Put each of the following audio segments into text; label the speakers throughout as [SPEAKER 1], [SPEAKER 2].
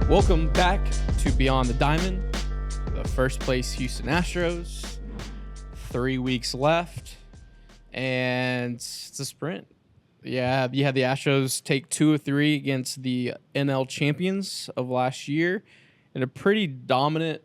[SPEAKER 1] Welcome back to Beyond the Diamond, the first place Houston Astros. 3 weeks left, and it's a sprint. Yeah, you had the Astros take 2 of 3 against the NL champions of last year in a pretty dominant.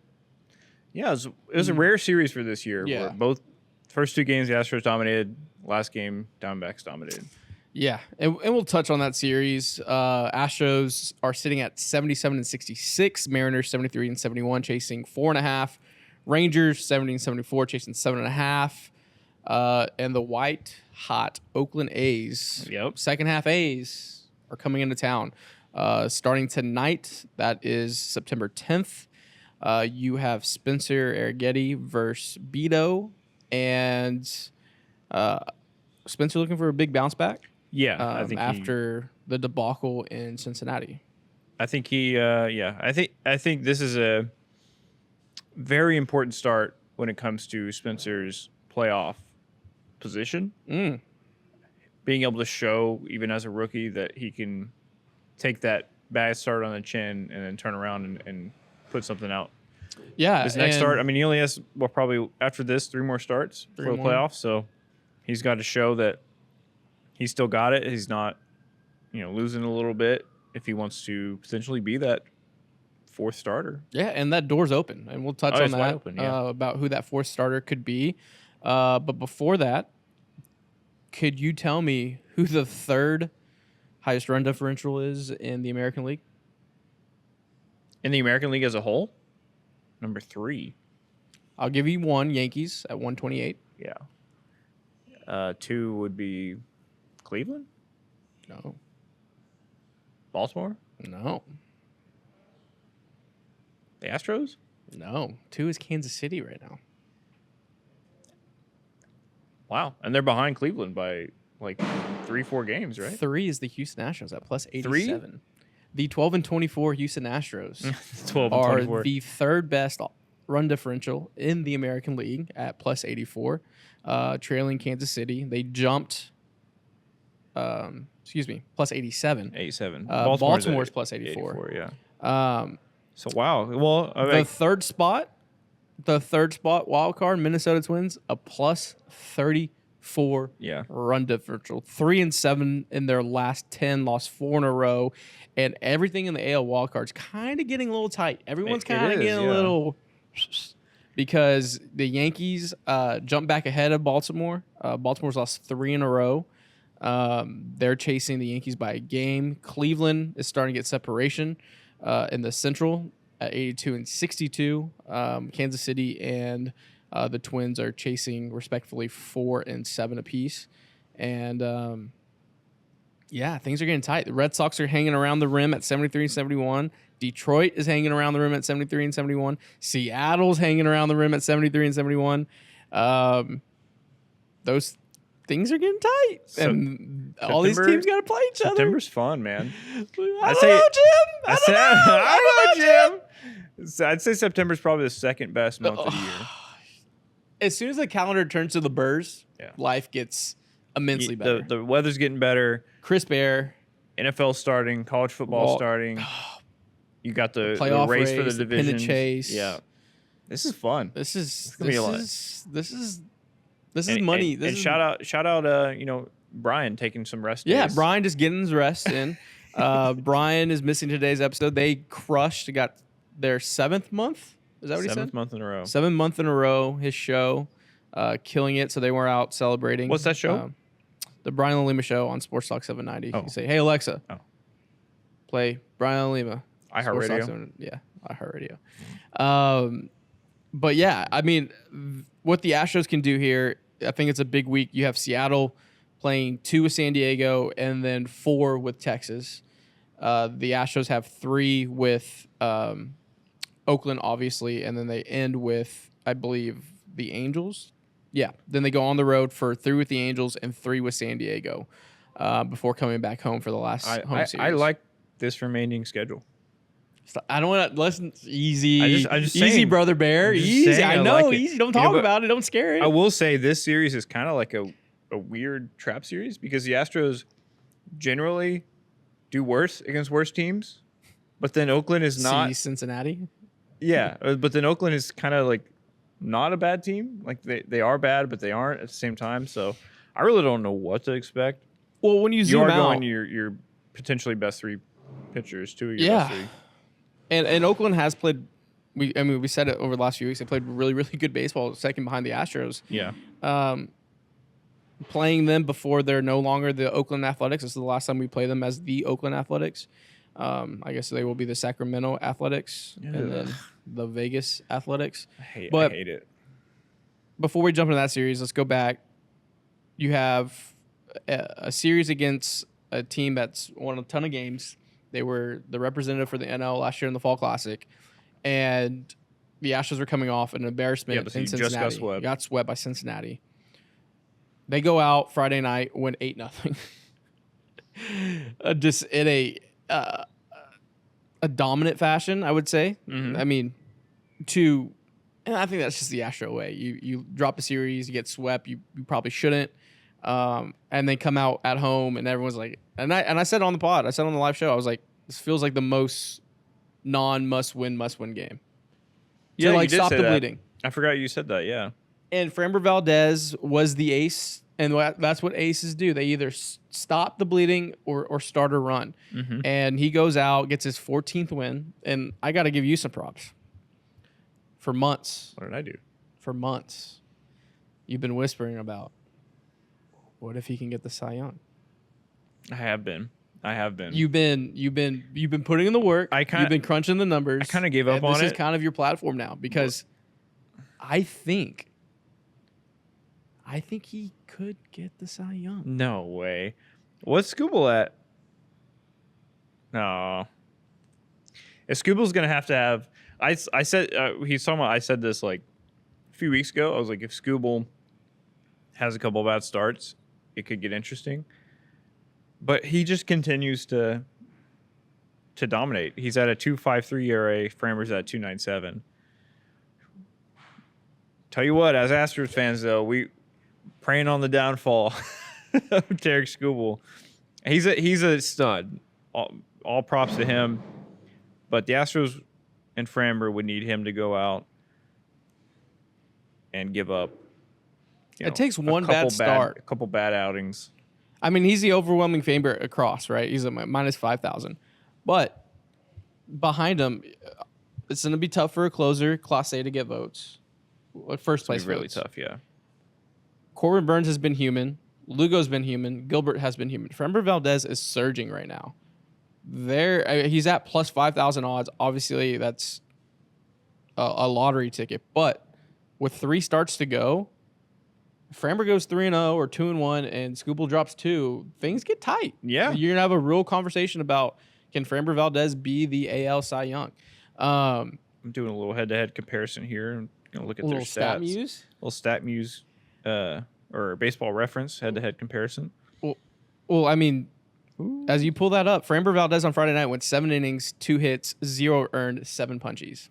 [SPEAKER 2] Yeah, it was a rare series for this year.
[SPEAKER 1] Yeah.
[SPEAKER 2] Where both first 2 games the Astros dominated, last game Diamondbacks dominated.
[SPEAKER 1] Yeah, and we'll touch on that series. Astros are sitting at 77-66. Mariners 73-71, chasing 4.5. Rangers 70-74, chasing 7.5. And the white hot Oakland A's, second half A's, are coming into town. Starting tonight, that is September 10th. You have Spencer Arrighetti versus Beto, and Spencer looking for a big bounce back.
[SPEAKER 2] Yeah, I think
[SPEAKER 1] after the debacle in Cincinnati.
[SPEAKER 2] I think I think this is a very important start when it comes to Spencer's playoff position. Being able to show, even as a rookie, that he can take that bad start on the chin and then turn around and put something out.
[SPEAKER 1] Yeah.
[SPEAKER 2] This next start, I mean, he only has, probably after this, 3 more starts for the playoffs. So he's got to show that he's still got it. He's not, losing a little bit if he wants to potentially be that 4th starter.
[SPEAKER 1] Yeah, and that door's open, and we'll touch on that about who that 4th starter could be. But before that, could you tell me who the 3rd highest run differential is in the American League?
[SPEAKER 2] In the American League as a whole? Number 3.
[SPEAKER 1] I'll give you 1, Yankees at 128.
[SPEAKER 2] Yeah. 2 would be Cleveland?
[SPEAKER 1] No.
[SPEAKER 2] Baltimore?
[SPEAKER 1] No.
[SPEAKER 2] The Astros?
[SPEAKER 1] No. 2 is Kansas City right now.
[SPEAKER 2] Wow. And they're behind Cleveland by 3-4 games, right?
[SPEAKER 1] 3 is the Houston Astros at plus 87. 3? The 12-24 Houston Astros
[SPEAKER 2] 12-24
[SPEAKER 1] are the 3rd best run differential in the American League at plus 84, trailing Kansas City. They jumped, plus 87.
[SPEAKER 2] 87.
[SPEAKER 1] Baltimore's plus 84.
[SPEAKER 2] Yeah. So, wow. Well,
[SPEAKER 1] the third spot, wild card, Minnesota Twins, a plus 34 run differential. 3-7 in their last 10, lost 4 in a row. And everything in the AL wild card's kind of getting a little tight. Everyone's kind of getting a little... Because the Yankees jumped back ahead of Baltimore. Baltimore's lost 3 in a row. They're chasing the Yankees by a game. Cleveland is starting to get separation in the Central at 82 and 62. Kansas City and the Twins are chasing respectfully 4 and 7 apiece. And things are getting tight. The Red Sox are hanging around the rim at 73 and 71. Detroit is hanging around the rim at 73 and 71. Seattle's hanging around the rim at 73 and 71. Those things are getting tight. And all these teams got to play each other.
[SPEAKER 2] September's fun, man.
[SPEAKER 1] I don't know, Jim. I don't know,
[SPEAKER 2] Jim. I'd say September's probably the 2nd best month of the year.
[SPEAKER 1] As soon as the calendar turns to the burrs, life gets immensely better.
[SPEAKER 2] The weather's getting better.
[SPEAKER 1] Crisp air.
[SPEAKER 2] NFL starting. College football starting. You got the
[SPEAKER 1] playoff
[SPEAKER 2] race for the division.
[SPEAKER 1] Pennant chase.
[SPEAKER 2] Yeah. This is fun.
[SPEAKER 1] This is money.
[SPEAKER 2] Shout out Brian taking some rest days.
[SPEAKER 1] Yeah, Brian just getting his rest in. Brian is missing today's episode. They got their 7th month. Is that what he said?
[SPEAKER 2] 7th month in a row.
[SPEAKER 1] 7th month in a row, his show, killing it. So they were out celebrating.
[SPEAKER 2] What's that show?
[SPEAKER 1] The Brian and Lima Show on Sports Talk 790. You say, hey, Alexa, play Brian and Lima.
[SPEAKER 2] iHeartRadio.
[SPEAKER 1] Yeah, iHeartRadio. But yeah, I mean, what the Astros can do here, I think it's a big week. You have Seattle playing 2 with San Diego and then 4 with Texas. The Astros have 3 with Oakland, obviously, and then they end with, I believe, the Angels. Yeah, then they go on the road for 3 with the Angels and 3 with San Diego before coming back home for the last home series.
[SPEAKER 2] I like this remaining schedule.
[SPEAKER 1] I don't want to listen. Easy,
[SPEAKER 2] I'm just
[SPEAKER 1] easy,
[SPEAKER 2] saying,
[SPEAKER 1] brother bear. Easy. I know.
[SPEAKER 2] Like
[SPEAKER 1] easy. Don't talk about it. Don't scare it.
[SPEAKER 2] I will say this series is kind of like a weird trap series because the Astros generally do worse against worse teams, but then Oakland is not.
[SPEAKER 1] See Cincinnati.
[SPEAKER 2] Yeah, but then Oakland is kind of like not a bad team. Like they are bad, but they aren't at the same time. So I really don't know what to expect.
[SPEAKER 1] Well, when you zoom out,
[SPEAKER 2] going your potentially best 3 pitchers, 2 of your best 3.
[SPEAKER 1] And Oakland has played. We said it over the last few weeks. They played really, really good baseball, second behind the Astros.
[SPEAKER 2] Yeah.
[SPEAKER 1] Playing them before they're no longer the Oakland Athletics. This is the last time we play them as the Oakland Athletics. I guess they will be the Sacramento Athletics and then the Vegas Athletics.
[SPEAKER 2] I hate it.
[SPEAKER 1] Before we jump into that series, let's go back. You have a series against a team that's won a ton of games. They were the representative for the NL last year in the Fall Classic. And the Astros were coming off an embarrassment in Cincinnati.
[SPEAKER 2] Just
[SPEAKER 1] got swept by Cincinnati. They go out Friday night, win 8-0. Just in a dominant fashion, I would say.
[SPEAKER 2] Mm-hmm.
[SPEAKER 1] I mean, and I think that's just the Astro way. You drop a series, you get swept. You probably shouldn't. And then come out at home, and everyone's like, and I said on the pod, I said on the live show, I was like, this feels like the most must-win game.
[SPEAKER 2] Yeah,
[SPEAKER 1] to, like,
[SPEAKER 2] you did
[SPEAKER 1] stop
[SPEAKER 2] say
[SPEAKER 1] the
[SPEAKER 2] that.
[SPEAKER 1] bleeding.
[SPEAKER 2] I forgot you said that. Yeah.
[SPEAKER 1] And Framber Valdez was the ace, and that's what aces do. They either stop the bleeding or start a run.
[SPEAKER 2] Mm-hmm.
[SPEAKER 1] And he goes out, gets his 14th win, and I got to give you some props. For months.
[SPEAKER 2] What did I do?
[SPEAKER 1] For months, you've been whispering about, what if he can get the Cy Young?
[SPEAKER 2] I have been.
[SPEAKER 1] You've been putting in the work. You've been crunching the numbers.
[SPEAKER 2] I kind of gave up on it.
[SPEAKER 1] This is kind of your platform now because I think he could get the Cy Young.
[SPEAKER 2] No way. What's Scooble at? No. If Scooble's gonna have to have, I said he's talking about. I said this like a few weeks ago. I was like, if Scooble has a couple of bad starts, it could get interesting. But he just continues to dominate. He's at a 2.53 ERA. Framber's at 2.97. Tell you what, as Astros fans though, we praying on the downfall of Tarek Scooble. He's a stud. All props to him. But the Astros and Framber would need him to go out and give up.
[SPEAKER 1] It takes one bad start.
[SPEAKER 2] A couple bad outings.
[SPEAKER 1] I mean, he's the overwhelming favorite across, right? He's at minus 5,000. But behind him, it's going to be tough for a closer, Class A, to get votes. First place
[SPEAKER 2] really
[SPEAKER 1] votes.
[SPEAKER 2] Tough, yeah.
[SPEAKER 1] Corbin Burns has been human. Lugo's been human. Gilbert has been human. Framber Valdez is surging right now. He's at plus 5,000 odds. Obviously, that's a lottery ticket. But with 3 starts to go, Framber goes 3-0 or 2-1, and Scooble drops 2. Things get tight.
[SPEAKER 2] Yeah,
[SPEAKER 1] you're gonna have a real conversation about, can Framber Valdez be the AL Cy Young?
[SPEAKER 2] I'm doing a little head-to-head comparison here. I'm gonna look at their stats. Little StatMuse, or Baseball Reference head-to-head comparison.
[SPEAKER 1] Well, I mean, as you pull that up, Framber Valdez on Friday night went 7 innings, 2 hits, 0 earned, 7 punchies.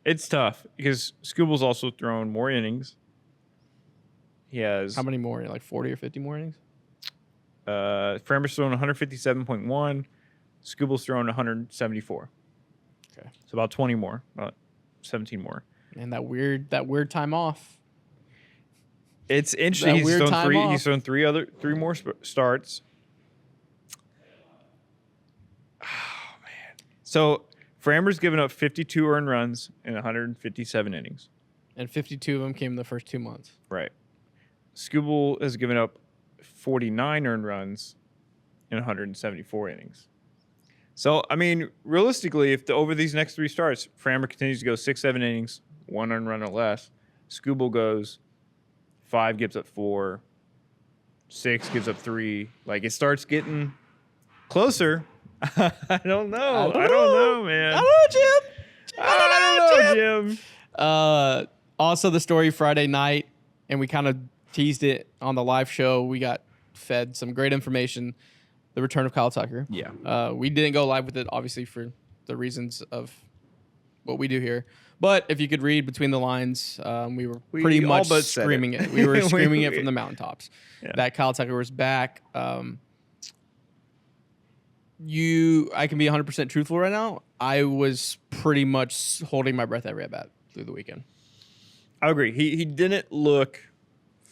[SPEAKER 2] It's tough because Scooble's also thrown more innings. He has... How
[SPEAKER 1] many more? Like 40 or 50 more innings?
[SPEAKER 2] Framber's thrown 157.1. Scooble's thrown 174.
[SPEAKER 1] Okay.
[SPEAKER 2] So about 20 more. About 17 more.
[SPEAKER 1] And that weird time off.
[SPEAKER 2] It's interesting. He's thrown three more starts. Oh, man. So... Framber's given up 52 earned runs in 157 innings.
[SPEAKER 1] And 52 of them came in the first 2 months.
[SPEAKER 2] Right. Scooble has given up 49 earned runs in 174 innings. So, I mean, realistically, if over these next 3 starts, Framber continues to go 6-7 innings, 1 earned run or less, Scooble goes 5, gives up 4, 6, gives up 3. Like, it starts getting closer. I don't know. I don't know, man.
[SPEAKER 1] I don't know, Jim. Also, the story Friday night, and we kind of teased it on the live show. We got fed some great information. The return of Kyle Tucker.
[SPEAKER 2] Yeah.
[SPEAKER 1] We didn't go live with it, obviously, for the reasons of what we do here. But if you could read between the lines, we were pretty much screaming it. We were screaming it from the mountaintops that Kyle Tucker was back. I can be 100% truthful right now. I was pretty much holding my breath every at bat through the weekend.
[SPEAKER 2] I agree. He didn't look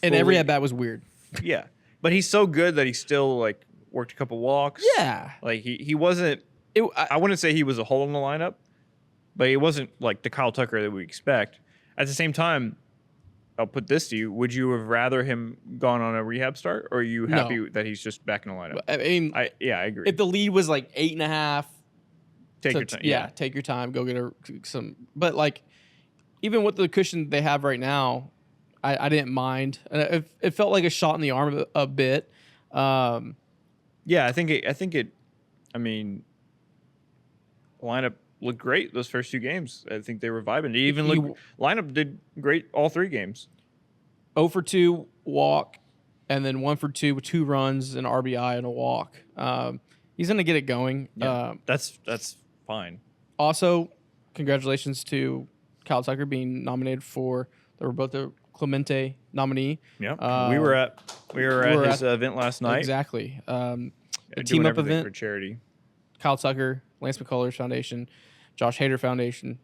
[SPEAKER 1] and every at bat was weird.
[SPEAKER 2] Yeah. But he's so good that he still like worked a couple walks.
[SPEAKER 1] Yeah.
[SPEAKER 2] Like he wasn't I wouldn't say he was a hole in the lineup, but he wasn't like the Kyle Tucker that we expect. At the same time, I'll put this to you. Would you have rather him gone on a rehab start, or are you happy that he's just back in the lineup?
[SPEAKER 1] I mean, I agree. If the lead was like 8.5,
[SPEAKER 2] take your time.
[SPEAKER 1] Yeah, take your time. Go get some. But like, even with the cushion they have right now, I didn't mind. It felt like a shot in the arm a bit.
[SPEAKER 2] Yeah, I think it. I mean, lineup looked great those first 2 games. I think they were vibing. Lineup did great all 3 games.
[SPEAKER 1] 0 for 2 walk, and then 1 for 2 with 2 runs, an RBI and a walk. He's gonna get it going.
[SPEAKER 2] Yeah, that's fine.
[SPEAKER 1] Also, congratulations to Kyle Tucker being nominated for the Roberto Clemente nominee.
[SPEAKER 2] Yeah, we were at his event last night.
[SPEAKER 1] Exactly. The team up event
[SPEAKER 2] for charity.
[SPEAKER 1] Kyle Tucker, Lance McCullers Foundation, Josh Hader Foundation,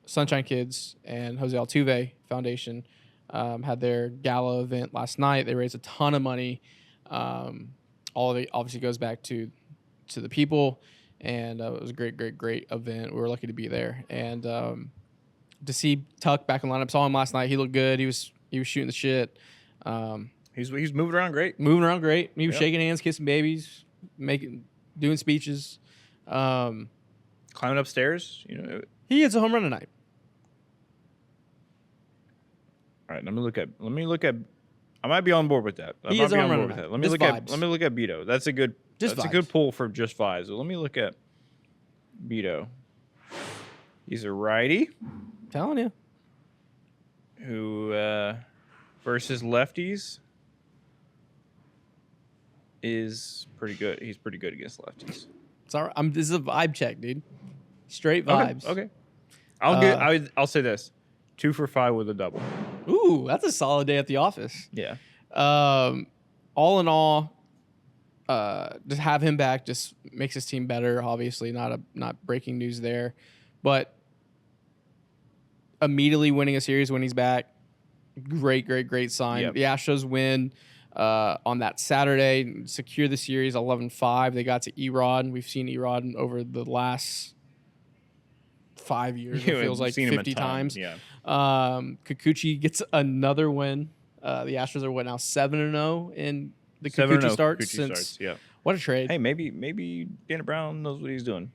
[SPEAKER 1] Sunshine Kids, and Jose Altuve Foundation had their gala event last night. They raised a ton of money. All of it obviously goes back to the people, and it was a great event. We were lucky to be there, and to see Tuck back in the lineup. Saw him last night. He looked good. He was shooting the shit.
[SPEAKER 2] He's moving around great.
[SPEAKER 1] He was shaking hands, kissing babies, doing speeches.
[SPEAKER 2] Climbing upstairs,
[SPEAKER 1] he hits a home run tonight.
[SPEAKER 2] All right, let me look at. I might be on board with that.
[SPEAKER 1] He hits a home run tonight.
[SPEAKER 2] Let me look at Beto. That's a good pull for just vibes. So let me look at Beto. He's a righty.
[SPEAKER 1] Telling you.
[SPEAKER 2] Who versus lefties is pretty good. He's pretty good against lefties.
[SPEAKER 1] It's all right. This is a vibe check, dude. Straight vibes.
[SPEAKER 2] Okay. I'll say this: 2 for 5 with a double.
[SPEAKER 1] Ooh, that's a solid day at the office.
[SPEAKER 2] Yeah.
[SPEAKER 1] All in all, to have him back just makes his team better. Obviously, not breaking news there, but immediately winning a series when he's back, great sign.
[SPEAKER 2] Yep.
[SPEAKER 1] The Astros win on that Saturday, secure the series 11-5. They got to Erod. We've seen Erod over the last 5 years. It feels like 50 times.
[SPEAKER 2] Yeah.
[SPEAKER 1] Kikuchi gets another win. The Astros are now 7-0 in the Kikuchi starts.
[SPEAKER 2] Yeah.
[SPEAKER 1] What a trade.
[SPEAKER 2] Hey, maybe Dana Brown knows what he's doing.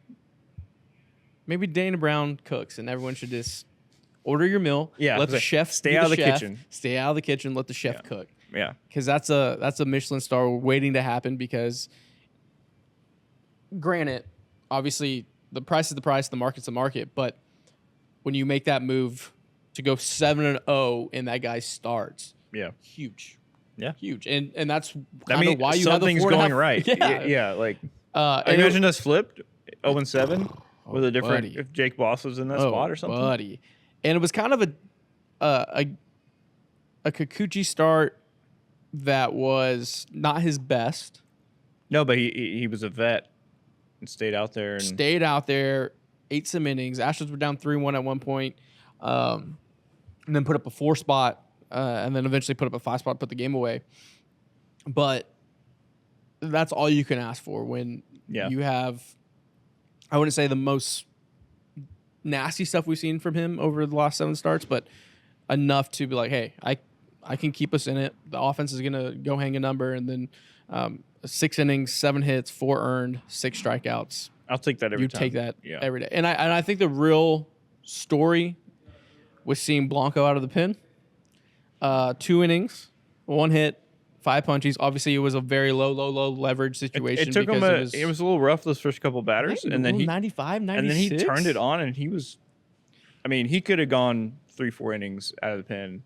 [SPEAKER 1] Maybe Dana Brown cooks, and everyone should just order your meal.
[SPEAKER 2] Yeah.
[SPEAKER 1] Let the chef
[SPEAKER 2] stay out of the kitchen.
[SPEAKER 1] Stay out of the kitchen. Let the chef cook.
[SPEAKER 2] Yeah.
[SPEAKER 1] Because that's a Michelin star waiting to happen. Because, granted, obviously the price is the price, the market's the market. But when you make that move to go 7-0 and that guy starts, huge.
[SPEAKER 2] Yeah,
[SPEAKER 1] huge. And that's kind of why you have the 4.5.
[SPEAKER 2] Something's going right.
[SPEAKER 1] Yeah.
[SPEAKER 2] Like imagine us flipped 0-7 with a different if Jake Boss was in that spot or something.
[SPEAKER 1] Buddy. And it was kind of a Kikuchi start that was not his best.
[SPEAKER 2] No, but he was a vet and stayed out there. Ate some innings. Astros were down 3-1 at one point, and then put up a 4 spot, and then eventually put up a 5 spot, put the game away. But that's all you can ask for when you have, I wouldn't say the most nasty stuff we've seen from him over the last 7 starts, but enough to be like, hey, I can keep us in it. The offense is going to go hang a number, and then 6 innings, 7 hits, 4 earned, 6 strikeouts. I'll take that every time.
[SPEAKER 1] You take that every day. And I think the real story was seeing Blanco out of the pen. 2 innings, 1 hit, 5 punchies. Obviously, it was a very low leverage situation.
[SPEAKER 2] It took him it was a little rough those first couple batters, and then he
[SPEAKER 1] 95, 96.
[SPEAKER 2] And then he turned it on, and he could have gone 3-4 innings out of the pen.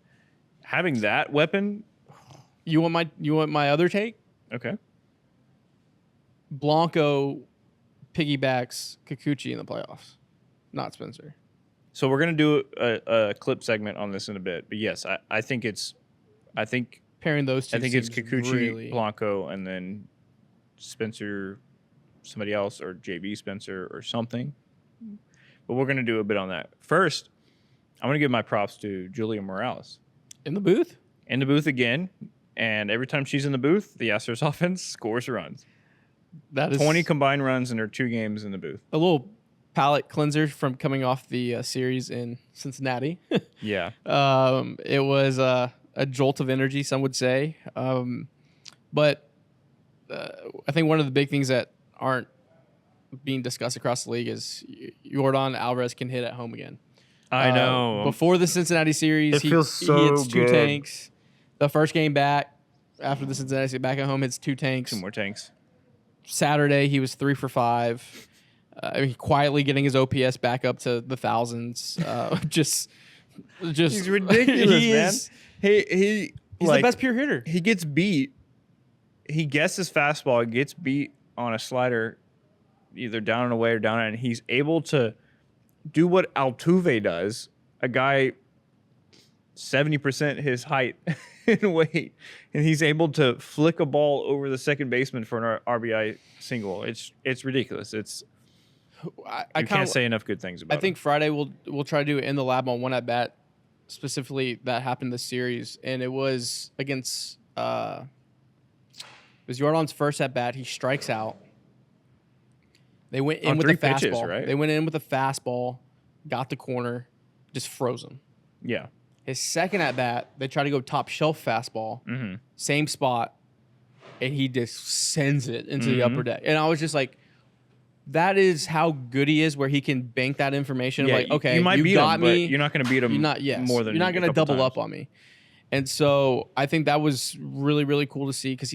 [SPEAKER 2] Having that weapon.
[SPEAKER 1] You want my other take?
[SPEAKER 2] Okay.
[SPEAKER 1] Blanco piggybacks Kikuchi in the playoffs, not Spencer.
[SPEAKER 2] So we're gonna do a clip segment on this in a bit, but yes, I think
[SPEAKER 1] pairing those two.
[SPEAKER 2] I think it's Kikuchi,
[SPEAKER 1] really...
[SPEAKER 2] Blanco, and then Spencer somebody else or JV Spencer or something. But we're going to do a bit on that. First, I'm going to give my props to Julia Morales.
[SPEAKER 1] In the booth?
[SPEAKER 2] In the booth again. And every time she's in the booth, the Astros offense scores runs.
[SPEAKER 1] That is
[SPEAKER 2] 20 combined runs in her 2 games in the booth.
[SPEAKER 1] A little palate cleanser from coming off the series in Cincinnati.
[SPEAKER 2] Yeah.
[SPEAKER 1] It was a jolt of energy, some would say. But I think one of the big things that aren't being discussed across the league is Yordan Alvarez can hit at home again.
[SPEAKER 2] I know.
[SPEAKER 1] Before the Cincinnati series, he hits 2 tanks. The first game back after the Cincinnati series, back at home, hits 2 tanks.
[SPEAKER 2] 2 more tanks.
[SPEAKER 1] Saturday, he was 3 for 5. Quietly getting his OPS back up to the thousands. Just
[SPEAKER 2] he's ridiculous, man. He's
[SPEAKER 1] the best pure hitter.
[SPEAKER 2] He gets beat. He guesses fastball, gets beat on a slider, either down and away or down, and he's able to do what Altuve does. A guy 70% his height and weight, and he's able to flick a ball over the second baseman for an RBI single. It's ridiculous. I can't say enough good things about it.
[SPEAKER 1] I think Friday we'll try to do it in the lab on one at bat, specifically that happened this series, and it was against it was Jordan's first at bat. He strikes out. They went in with a fastball.
[SPEAKER 2] Pitches, right?
[SPEAKER 1] They went in with a fastball, got the corner, just froze him.
[SPEAKER 2] Yeah.
[SPEAKER 1] His second at bat, they try to go top shelf fastball, same spot, and he just sends it into the upper deck. And I was just like, that is how good he is, where he can bank that information.
[SPEAKER 2] Yeah,
[SPEAKER 1] Like, okay,
[SPEAKER 2] you might beat
[SPEAKER 1] got
[SPEAKER 2] him,
[SPEAKER 1] me.
[SPEAKER 2] but you're not going to beat him. More than
[SPEAKER 1] you're not going to double
[SPEAKER 2] times.
[SPEAKER 1] up on me. And so I think that was really, really cool to see because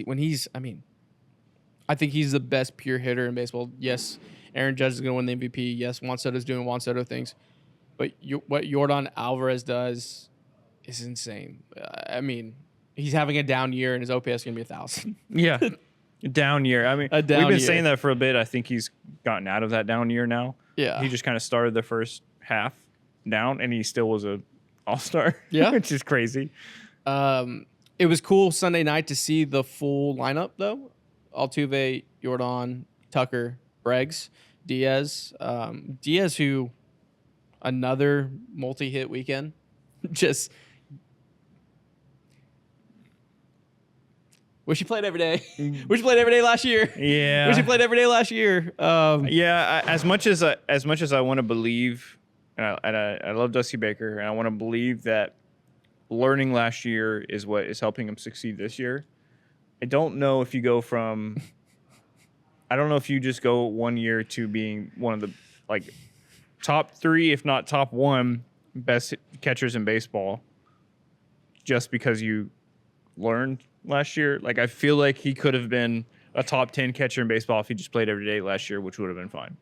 [SPEAKER 1] I think he's the best pure hitter in baseball. Yes, Aaron Judge is going to win the MVP. Yes, Juan Soto's doing Juan Soto things. But what Yordan Alvarez does is insane. He's having a down year, and his OPS is going to be 1,000.
[SPEAKER 2] Yeah, down year. We've been saying that for a bit. I think he's gotten out of that down year now.
[SPEAKER 1] Yeah.
[SPEAKER 2] He just kind of started the first half down, and he still was a all-star.
[SPEAKER 1] Yeah.
[SPEAKER 2] Which is crazy.
[SPEAKER 1] It was cool Sunday night to see the full lineup, though. Altuve, Yordan, Tucker, Breggs, Diaz. Diaz, who another multi-hit weekend. Just wish he played every day. Wish he played every day last year.
[SPEAKER 2] Yeah.
[SPEAKER 1] Wish he played every day last year.
[SPEAKER 2] As much as I want to believe, and I love Dusty Baker, and I want to believe that learning last year is what is helping him succeed this year. I don't know if you go from. I don't know if you just go 1 year to being one of the top 3, if not top 1, best catchers in baseball, just because you learned last year. I feel like he could have been a top 10 catcher in baseball if he just played every day last year, which would have been fine.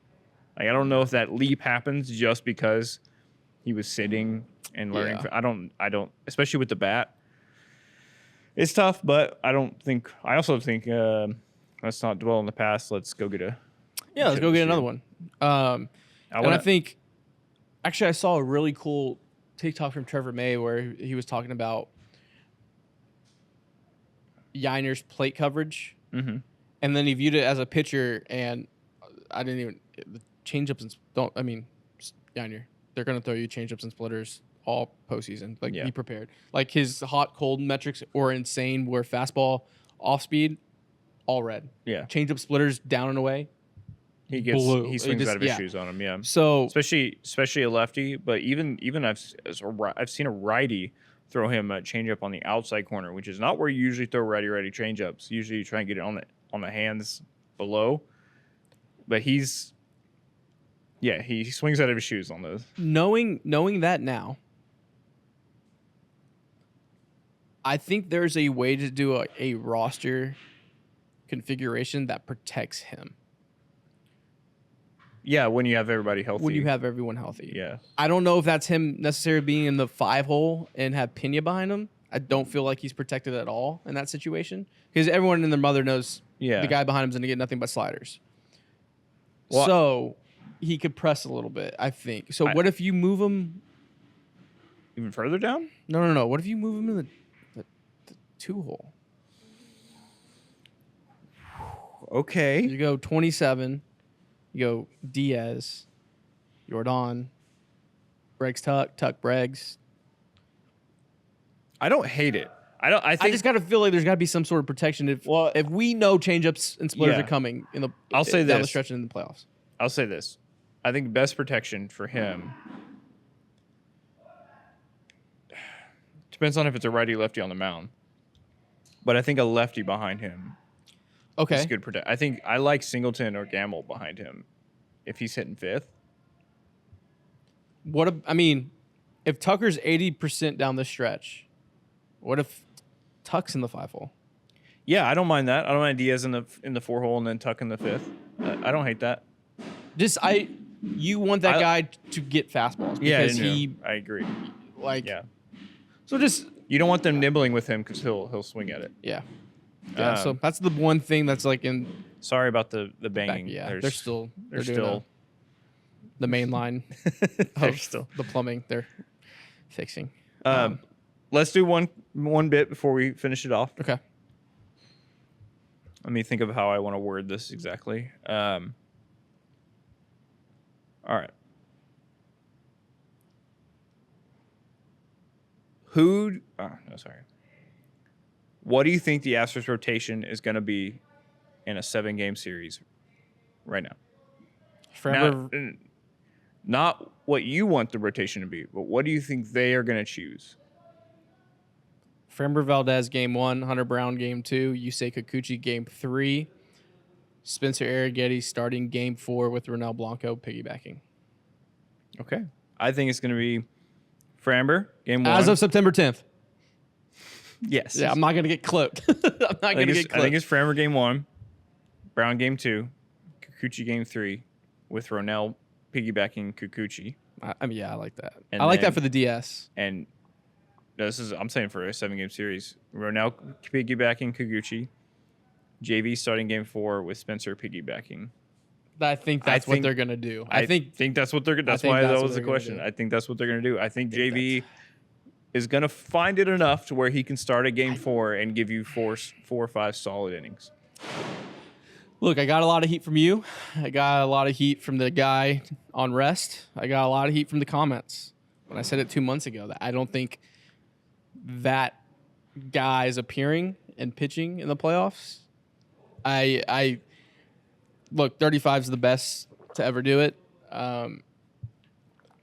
[SPEAKER 2] I don't know if that leap happens just because he was sitting and learning. Yeah. I don't, especially with the bat. It's tough, but I also think let's not dwell on the past. Let's go get
[SPEAKER 1] let's go get another one. I think, actually, I saw a really cool TikTok from Trevor May where he was talking about Yiner's plate coverage, and then he viewed it as a pitcher, and the changeups Yiner, they're going to throw you changeups and splitters all postseason. Be prepared. His hot cold metrics were insane. Where fastball off speed, all red.
[SPEAKER 2] Yeah,
[SPEAKER 1] changeup splitters down and away.
[SPEAKER 2] He swings out of his shoes on him. Yeah.
[SPEAKER 1] So
[SPEAKER 2] especially a lefty, but even I've seen a righty throw him a changeup on the outside corner, which is not where you usually throw righty changeups. Usually you try and get it on the hands below, but he swings out of his shoes on those.
[SPEAKER 1] Knowing that now, I think there's a way to do a roster configuration that protects him.
[SPEAKER 2] Yeah, when you have everybody healthy.
[SPEAKER 1] When you have everyone healthy.
[SPEAKER 2] Yeah.
[SPEAKER 1] I don't know if that's him necessarily being in the 5-hole and have Pena behind him. I don't feel like he's protected at all in that situation because everyone and their mother knows the guy behind him is going to get nothing but sliders. Well, so he could press a little bit, I think. So what if you move him
[SPEAKER 2] even further down?
[SPEAKER 1] No. What if you move him in the 2-hole?
[SPEAKER 2] Okay.
[SPEAKER 1] You go 27. You go Diaz, Jordan, Breggs, Tuck, Breggs.
[SPEAKER 2] I don't hate it. I
[SPEAKER 1] just got to feel like there's got to be some sort of protection if we know changeups and splitters are coming down the stretch in the playoffs.
[SPEAKER 2] I'll say this. I think best protection for him depends on if it's a righty lefty on the mound. But I think a lefty behind him is good protect. I think I like Singleton or Gamble behind him if he's hitting fifth.
[SPEAKER 1] If Tucker's 80% down the stretch, what if Tuck's in the 5-hole?
[SPEAKER 2] Yeah, I don't mind that. I don't mind Diaz in the 4-hole and then Tuck in the 5th. I don't hate that.
[SPEAKER 1] You want that guy to get fastballs because
[SPEAKER 2] I agree.
[SPEAKER 1] So
[SPEAKER 2] you don't want them nibbling with him because he'll swing at it.
[SPEAKER 1] Yeah. So that's the one thing that's like in.
[SPEAKER 2] Sorry about the banging.
[SPEAKER 1] They're still the main line. The plumbing they're fixing.
[SPEAKER 2] Let's do one bit before we finish it off.
[SPEAKER 1] Okay.
[SPEAKER 2] Let me think of how I want to word this exactly. All right. What do you think the Astros rotation is going to be in a 7-game series right now? Not what you want the rotation to be, but what do you think they are going to choose?
[SPEAKER 1] Framber Valdez game 1, Hunter Brown game 2, Yusei Kikuchi game 3, Spencer Arrighetti starting game 4 with Ronel Blanco piggybacking.
[SPEAKER 2] Okay. I think it's going to be Framber game 1.
[SPEAKER 1] As of September 10th.
[SPEAKER 2] Yes.
[SPEAKER 1] Yeah, I'm not going to get cloaked. I think
[SPEAKER 2] it's Framber game 1, Brown game 2, Kikuchi game 3 with Ronel piggybacking Kikuchi.
[SPEAKER 1] I like that. I like that for the DS.
[SPEAKER 2] And I'm saying for a 7-game series. Ronel piggybacking Kikuchi. JV starting game 4 with Spencer piggybacking.
[SPEAKER 1] I think that's what they're going to do.
[SPEAKER 2] I think that's what they're going to do. That's why that was the question. I think that's what they're going to do. I think JV is going to find it enough to where he can start a game 4 and give you 4 or 5 solid innings.
[SPEAKER 1] Look, I got a lot of heat from you. I got a lot of heat from the guy on rest. I got a lot of heat from the comments when I said it 2 months ago that I don't think that guy is appearing and pitching in the playoffs. I look, 35 is the best to ever do it. I've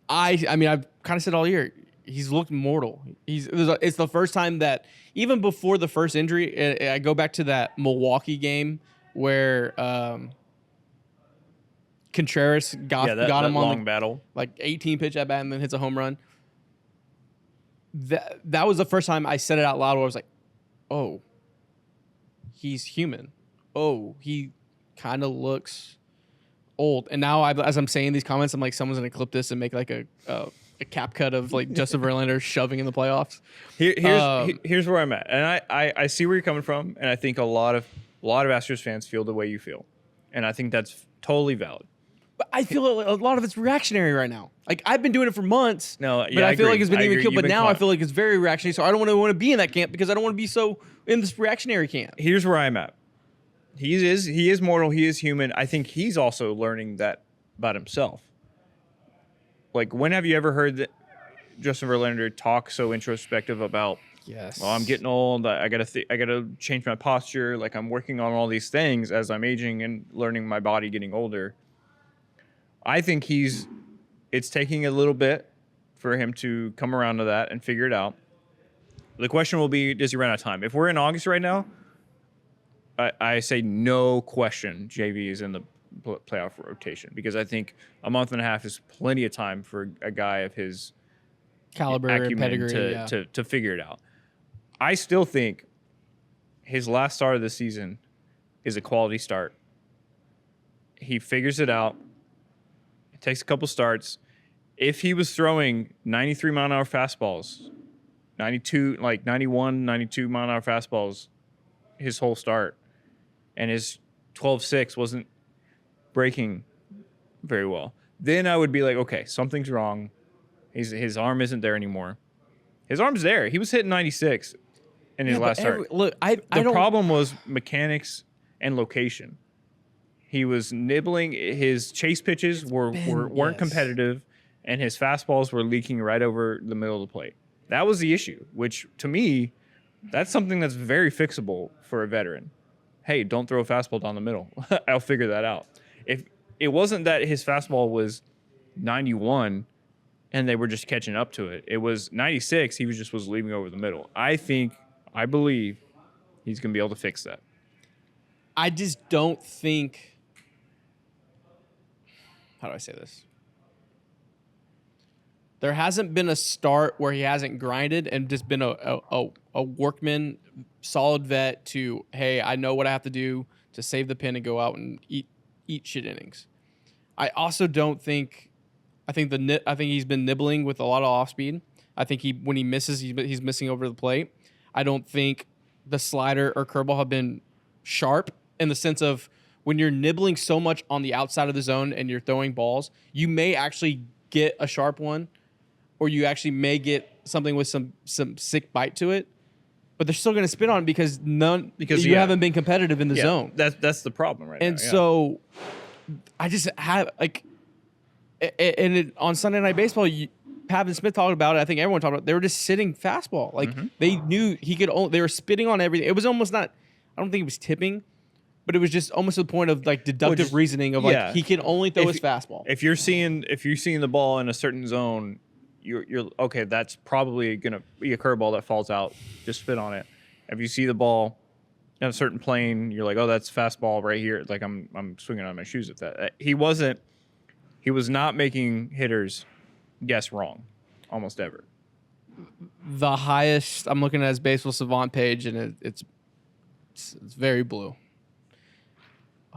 [SPEAKER 1] kind of said all year, he's looked mortal. It's the first time that even before the first injury, I go back to that Milwaukee game where Contreras got him on
[SPEAKER 2] long battle,
[SPEAKER 1] like 18 pitch at bat and then hits a home run. That was the first time I said it out loud where I was like, oh, he's human. Oh, he kind of looks old. And now as I'm saying these comments, I'm like, someone's going to clip this and make like a cap cut of like Justin Verlander shoving in the playoffs.
[SPEAKER 2] Here's where I'm at. And I see where you're coming from. And I think a lot of Astros fans feel the way you feel. And I think that's totally valid.
[SPEAKER 1] But I feel a lot of it's reactionary right now. Like, I've been doing it for months.
[SPEAKER 2] No,
[SPEAKER 1] but I feel like it's been even killed. But now I feel like it's very reactionary. So I don't want to be in that camp because I don't want to be so in this reactionary camp.
[SPEAKER 2] Here's where I'm at. He is mortal. He is human. I think he's also learning that about himself. Like, when have you ever heard Justin Verlander talk so introspective about?
[SPEAKER 1] Yes.
[SPEAKER 2] Well, I'm getting old. I gotta change my posture. Like, I'm working on all these things as I'm aging and learning my body getting older. I think it's taking a little bit for him to come around to that and figure it out. The question will be, does he run out of time? If we're in August right now, I say no question JV is in the playoff rotation because I think a month and a half is plenty of time for a guy of his
[SPEAKER 1] caliber and pedigree
[SPEAKER 2] to figure it out. I still think his last start of the season is a quality start. He figures it out. It takes a couple starts. If he was throwing 93 mile an hour fastballs, 91, 92 mile an hour fastballs his whole start, and his 12-6 wasn't breaking very well, then I would be like, okay, something's wrong. His arm isn't there anymore. His arm's there. He was hitting 96 in his last start.
[SPEAKER 1] Look,
[SPEAKER 2] the problem was mechanics and location. He was nibbling. His chase pitches weren't competitive, and his fastballs were leaking right over the middle of the plate. That was the issue, which to me, that's something that's very fixable for a veteran. Hey, don't throw a fastball down the middle. I'll figure that out. If it wasn't that his fastball was 91 and they were just catching up to it, it was 96. He was leaving over the middle. I believe he's going to be able to fix that.
[SPEAKER 1] I just don't think. How do I say this? There hasn't been a start where he hasn't grinded and just been a workman, solid vet to, hey, I know what I have to do to save the pin and go out and eat shit innings. I also don't think. I think he's been nibbling with a lot of off speed. I think when he misses, he's missing over the plate. I don't think the slider or curveball have been sharp in the sense of when you're nibbling so much on the outside of the zone and you're throwing balls, you may actually get a sharp one, or you actually may get something with some sick bite to it. But they're still going to spin on it because you haven't been competitive in the zone.
[SPEAKER 2] That's the problem right now.
[SPEAKER 1] And so I just have on Sunday Night Baseball, Pav and Smith talked about it. I think everyone talked about it. They were just sitting fastball. Like they knew he could. They were spitting on everything. It was almost not. I don't think it was tipping, but it was just almost to the point of like deductive reasoning of like he can only throw his fastball.
[SPEAKER 2] If you're seeing the ball in a certain zone, you're okay. That's probably gonna be a curveball that falls out. Just spit on it. If you see the ball in a certain plane, you're like, oh, that's fastball right here. Like I'm swinging on my shoes at that. He was not making hitters guess wrong, almost ever.
[SPEAKER 1] The highest I'm looking at his Baseball Savant page, and it's very blue.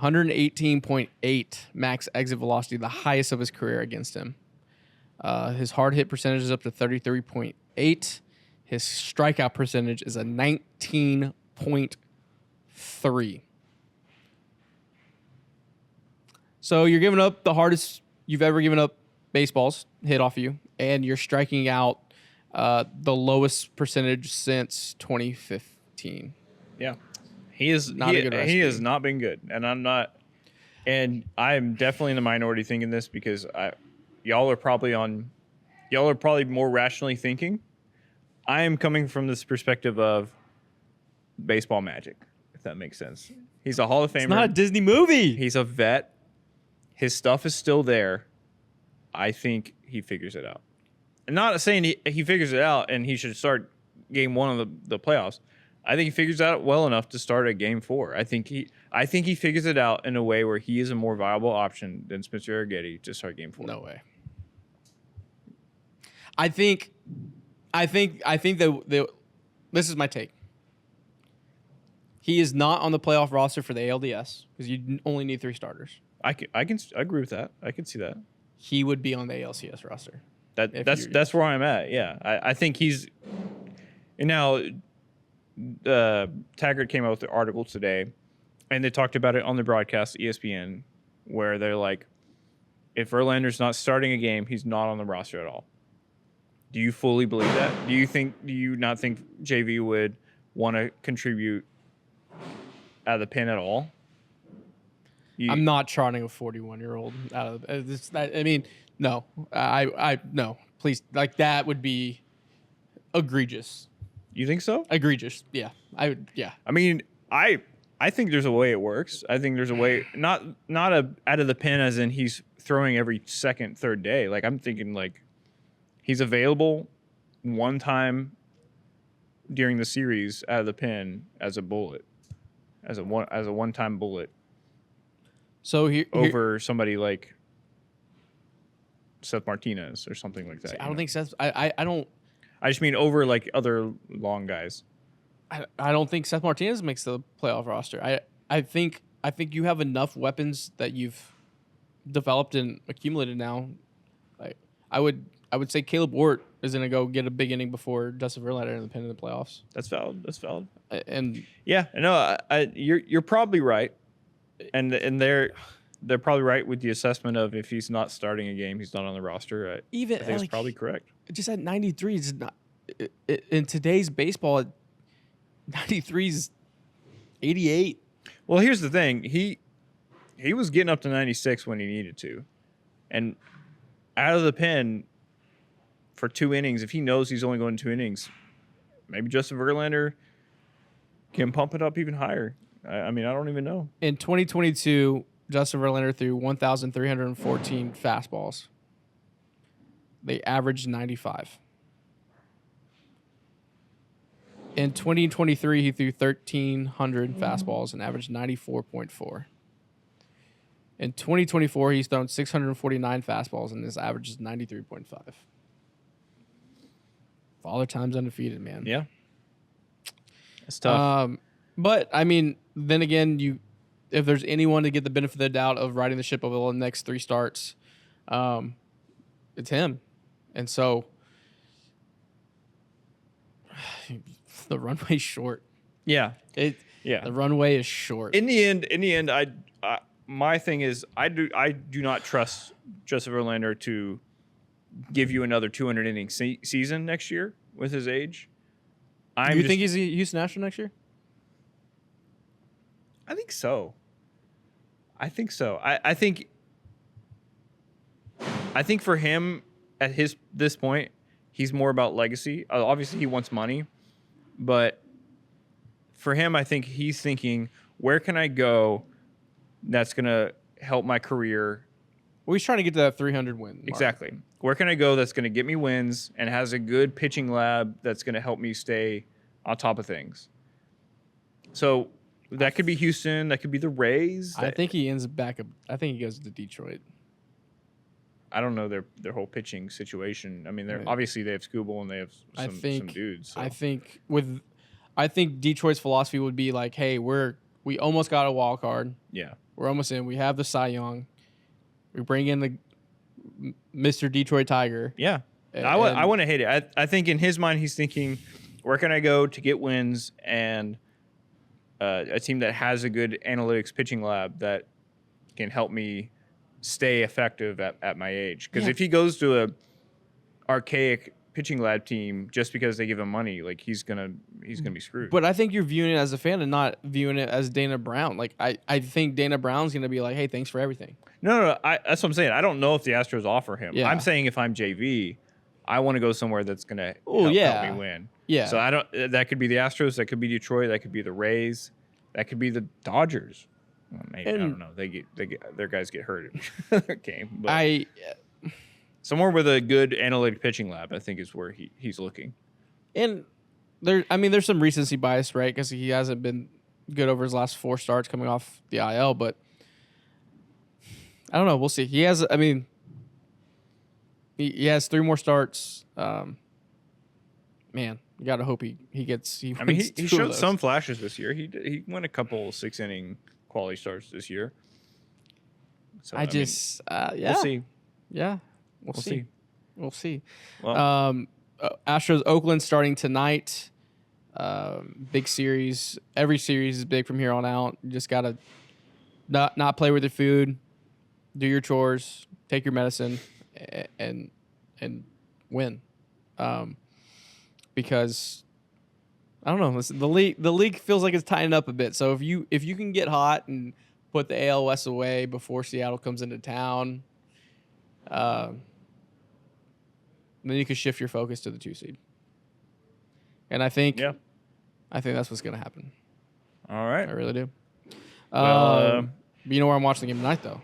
[SPEAKER 1] 118.8 max exit velocity, the highest of his career against him. His hard hit percentage is up to 33.8. His strikeout percentage is a 19.3. So you're giving up the hardest you've ever given up baseballs hit off you, and you're striking out the lowest percentage since 2015.
[SPEAKER 2] Yeah, he has not been good, and I'm definitely in the minority thinking this because y'all are probably more rationally thinking. I am coming from this perspective of baseball magic, if that makes sense. He's a Hall of Famer.
[SPEAKER 1] It's not a Disney movie.
[SPEAKER 2] He's a vet. His stuff is still there. I think he figures it out. I'm not saying he figures it out and he should start game 1 of the playoffs. I think he figures it out well enough to start at game 4. I think he figures it out in a way where he is a more viable option than Spencer Arrighetti to start game 4.
[SPEAKER 1] No way. I think that this is my take. He is not on the playoff roster for the ALDS because you only need 3 starters.
[SPEAKER 2] I agree with that. I can see that.
[SPEAKER 1] He would be on the ALCS roster.
[SPEAKER 2] That's where I'm at. Yeah, I think he's. And now, Taggart came out with the article today, and they talked about it on the broadcast, ESPN, where they're like, if Verlander's not starting a game, he's not on the roster at all. Do you fully believe that? Do you not think JV would want to contribute out of the pen at all?
[SPEAKER 1] I'm not trotting a 41-year-old out of this. I mean, no. I no. Please, like that would be egregious.
[SPEAKER 2] You think so?
[SPEAKER 1] Egregious. Yeah. I would. Yeah.
[SPEAKER 2] I mean, I think there's a way it works. I think there's a way not out of the pen as in he's throwing every second, third day. Like I'm thinking like he's available one time during the series out of the pen as a bullet, as a one-time bullet.
[SPEAKER 1] So
[SPEAKER 2] over somebody like Seth Martinez or something like that.
[SPEAKER 1] See, I don't think Seth. I don't.
[SPEAKER 2] I just mean over like other long guys.
[SPEAKER 1] I don't think Seth Martinez makes the playoff roster. I think you have enough weapons that you've developed and accumulated now. Like I would say Caleb Wart is going to go get a big inning before Justin Verlander in the pen in the playoffs.
[SPEAKER 2] That's valid.
[SPEAKER 1] And
[SPEAKER 2] yeah, no, you're probably right. And they're probably right with the assessment of if he's not starting a game, he's not on the roster. I think it's probably correct.
[SPEAKER 1] Just at 93 is not in today's baseball. 93 is 88.
[SPEAKER 2] Well, here's the thing. he was getting up to 96 when he needed to. And out of the pen for 2 innings, if he knows he's only going 2 innings, maybe Justin Verlander can pump it up even higher. I mean, I don't even know.
[SPEAKER 1] In 2022, Justin Verlander threw 1,314 fastballs. They averaged 95. In 2023, he threw 1,300 fastballs and averaged 94.4. In 2024, he's thrown 649 fastballs and his average is 93.5. Father time's undefeated, man.
[SPEAKER 2] Yeah. It's tough.
[SPEAKER 1] But, I mean, then again, if there's anyone to get the benefit of the doubt of riding the ship over the next 3 starts, it's him. And so the runway's short.
[SPEAKER 2] Yeah.
[SPEAKER 1] The runway is short.
[SPEAKER 2] In the end, my thing is I do not trust Justin Verlander to give you another 200 inning season next year with his age.
[SPEAKER 1] You think he's a Houston Astros next year?
[SPEAKER 2] I think so. I think for him at this point, he's more about legacy. Obviously, he wants money, but for him, I think he's thinking, where can I go that's going to help my career?
[SPEAKER 1] Well, he's trying to get to that 300 win mark.
[SPEAKER 2] Exactly. Where can I go that's going to get me wins and has a good pitching lab that's going to help me stay on top of things? So that could be Houston. That could be the Rays.
[SPEAKER 1] I think he ends back up. I think he goes to Detroit.
[SPEAKER 2] I don't know their whole pitching situation. I mean, obviously they have Scooble and they have some dudes. So.
[SPEAKER 1] I think Detroit's philosophy would be like, hey, we almost got a wild card.
[SPEAKER 2] Yeah,
[SPEAKER 1] we're almost in. We have the Cy Young. We bring in the Mr. Detroit Tiger.
[SPEAKER 2] Yeah, I want to hate it. I think in his mind he's thinking, where can I go to get wins and a team that has a good analytics pitching lab that can help me stay effective at my age. Because if he goes to a archaic pitching lab team just because they give him money, like he's gonna be screwed.
[SPEAKER 1] But I think you're viewing it as a fan and not viewing it as Dana Brown. Like I think Dana Brown's gonna be like, hey, thanks for everything.
[SPEAKER 2] No, that's what I'm saying. I don't know if the Astros offer him.
[SPEAKER 1] Yeah.
[SPEAKER 2] I'm saying if I'm JV, I want to go somewhere that's gonna help me win.
[SPEAKER 1] Yeah.
[SPEAKER 2] So I don't. That could be the Astros. That could be Detroit. That could be the Rays. That could be the Dodgers. Well, maybe I don't know. Their guys get hurt in their game. But somewhere with a good analytic pitching lab, I think, is where he's looking.
[SPEAKER 1] And there's some recency bias, right? Because he hasn't been good over his last 4 starts coming off the IL. But I don't know. We'll see. He has. He has 3 more starts. Man, you gotta hope he gets. He
[SPEAKER 2] showed some flashes this year. He won a couple 6-inning quality starts this year. So
[SPEAKER 1] we'll see. Yeah, we'll see. We'll see. Well, Astros Oakland starting tonight. Big series. Every series is big from here on out. You just gotta not play with your food, do your chores, take your medicine, and win. Because I don't know, listen, the league feels like it's tightening up a bit. So if you can get hot and put the AL West away before Seattle comes into town, then you can shift your focus to the 2 seed. And I think that's what's going to happen.
[SPEAKER 2] All right,
[SPEAKER 1] I really do.
[SPEAKER 2] Well,
[SPEAKER 1] you know where I'm watching the game tonight, though?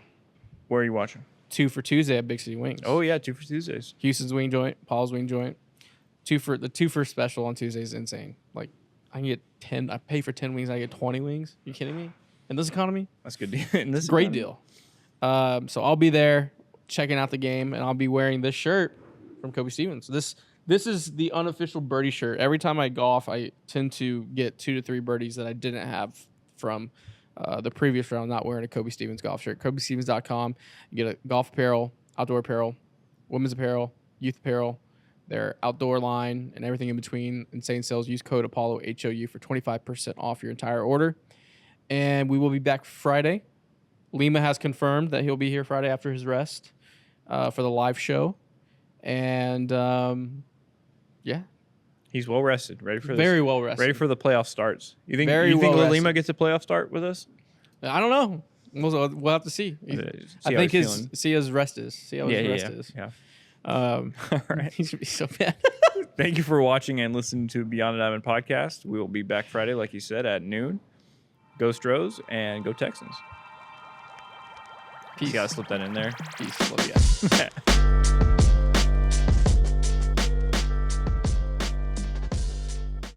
[SPEAKER 2] Where are you watching?
[SPEAKER 1] 2 for Tuesday at Big City Wings.
[SPEAKER 2] Oh yeah, 2 for Tuesdays.
[SPEAKER 1] Houston's wing joint, Paul's wing joint. 2 for special on Tuesday is insane. Like I can get 10. I pay for 10 wings. I get 20 wings. You kidding me? In this economy,
[SPEAKER 2] that's good. In this
[SPEAKER 1] great deal. So I'll be there checking out the game, and I'll be wearing this shirt from Coby Stevens. This is the unofficial birdie shirt. Every time I golf, I tend to get 2 to 3 birdies that I didn't have from the previous round. Not wearing a Coby Stevens golf shirt. CobyStevens.com. You get a golf apparel, outdoor apparel, women's apparel, youth apparel. Their outdoor line and everything in between. Insane sales. Use code Apollo HOU for 25% off your entire order. And we will be back Friday. Lima has confirmed that he'll be here Friday after his rest for the live show. And
[SPEAKER 2] he's well rested, ready for this.
[SPEAKER 1] Very well rested,
[SPEAKER 2] ready for the playoff starts. You think
[SPEAKER 1] Lima
[SPEAKER 2] gets a playoff start with us?
[SPEAKER 1] I don't know. We'll have to see. I think his rest is. See how his rest is.
[SPEAKER 2] Yeah.
[SPEAKER 1] All
[SPEAKER 2] right.
[SPEAKER 1] He's gonna be so mad.
[SPEAKER 2] Thank you for watching and listening to Beyond the Diamond podcast. We will be back Friday, like you said, at noon. Go Stros and go Texans.
[SPEAKER 1] Peace.
[SPEAKER 2] You gotta slip that in there.
[SPEAKER 1] Peace. Love you guys.